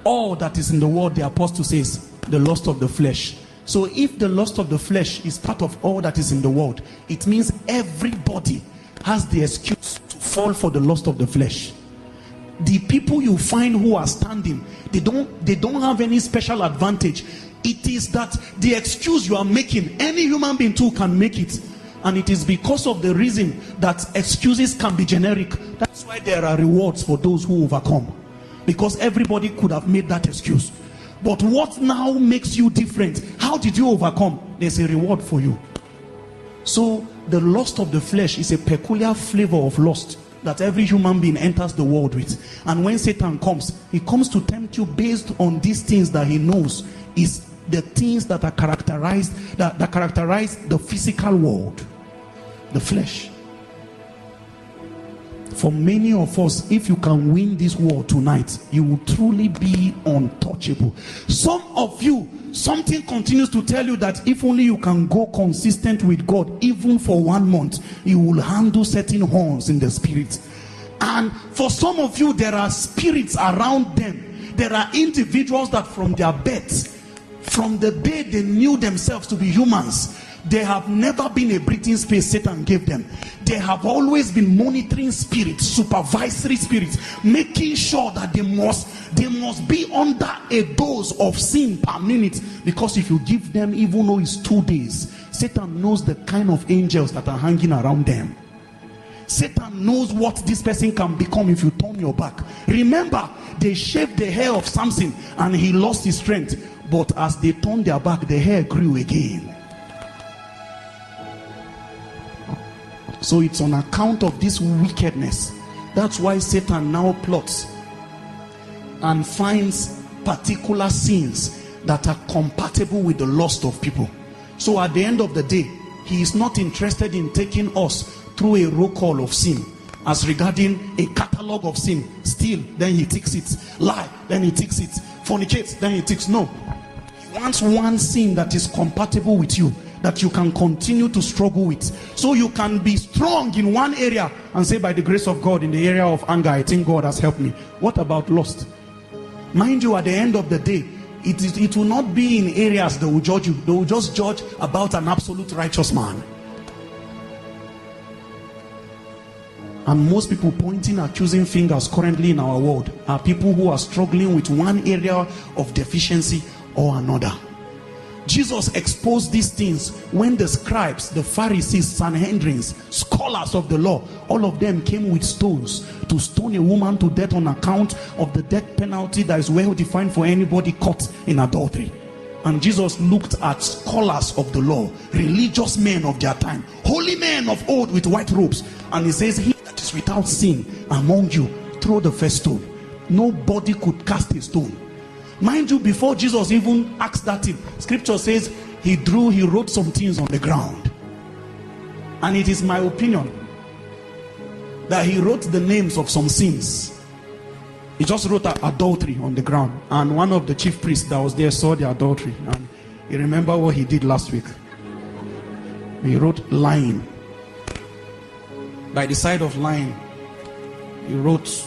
all that is in the world, the apostle says, the lust of the flesh. So if the lust of the flesh is part of all that is in the world, it means everybody has the excuse to fall for the lust of the flesh. The people you find who are standing, they don't have any special advantage. It is that the excuse you are making, any human being too can make it. And it is because of the reason that excuses can be generic. That's why there are rewards for those who overcome. Because everybody could have made that excuse. But what now makes you different? How did you overcome? There's a reward for you. So the lust of the flesh is a peculiar flavor of lust that every human being enters the world with. And when Satan comes, he comes to tempt you based on these things that he knows is the things that are characterized, that characterize the physical world, the flesh. For many of us, if you can win this war tonight, you will truly be untouchable. Some of you, something continues to tell you that if only you can go consistent with God, even for 1 month, you will handle certain horns in the spirit. And for some of you, there are spirits around them. There are individuals that from their birth, from the day they knew themselves to be humans, they have never been a breathing space Satan gave them. They have always been monitoring spirits, supervisory spirits, making sure that they must be under a dose of sin per minute. Because if you give them, even though it's 2 days, Satan knows the kind of angels that are hanging around them. Satan knows what this person can become if you turn your back. Remember, they shaved the hair of Samson and he lost his strength. But as they turned their back, the hair grew again. So it's on account of this wickedness. That's why Satan now plots and finds particular sins that are compatible with the lust of people. So at the end of the day, he is not interested in taking us through a roll call of sin as regarding a catalog of sin. Steal, then he ticks it. Lie, then he ticks it. Fornicate, then he ticks. No. He wants one sin that is compatible with you, that you can continue to struggle with. So you can be strong in one area and say, by the grace of God, in the area of anger, I think God has helped me. What about lust? Mind you, at the end of the day, it will not be in areas that will judge you. They will just judge about an absolute righteous man. And most people pointing, accusing fingers currently in our world are people who are struggling with one area of deficiency or another. Jesus exposed these things when the scribes, the Pharisees, Sanhedrins, scholars of the law, all of them came with stones to stone a woman to death on account of the death penalty that is well defined for anybody caught in adultery. And Jesus looked at scholars of the law, religious men of their time, holy men of old with white robes, and he says, he that is without sin among you, throw the first stone. Nobody could cast a stone. Mind you, before Jesus even asked that thing, scripture says he wrote some things on the ground. And it is my opinion that he wrote the names of some sins. He just wrote adultery on the ground, and one of the chief priests that was there saw the adultery, and you remember what he did last week. He wrote lying. By the side of lying, he wrote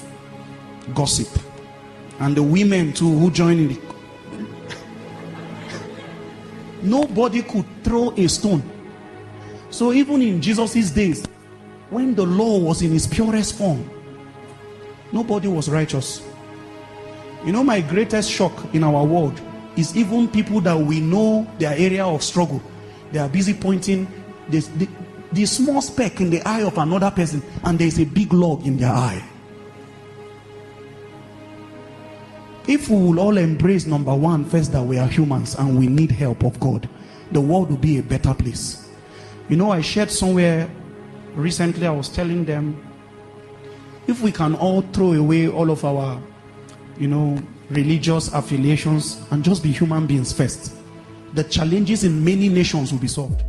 gossip. And the women too who joined in it. Nobody could throw a stone. So even in Jesus' days, when the law was in its purest form, nobody was righteous. You know, my greatest shock in our world is even people that we know their area of struggle, they are busy pointing the small speck in the eye of another person, and there is a big log in their eye. If we will all embrace, number one, first, that we are humans and we need help of God, the world will be a better place. You know, I shared somewhere recently, I was telling them, if we can all throw away all of our, religious affiliations and just be human beings first, the challenges in many nations will be solved.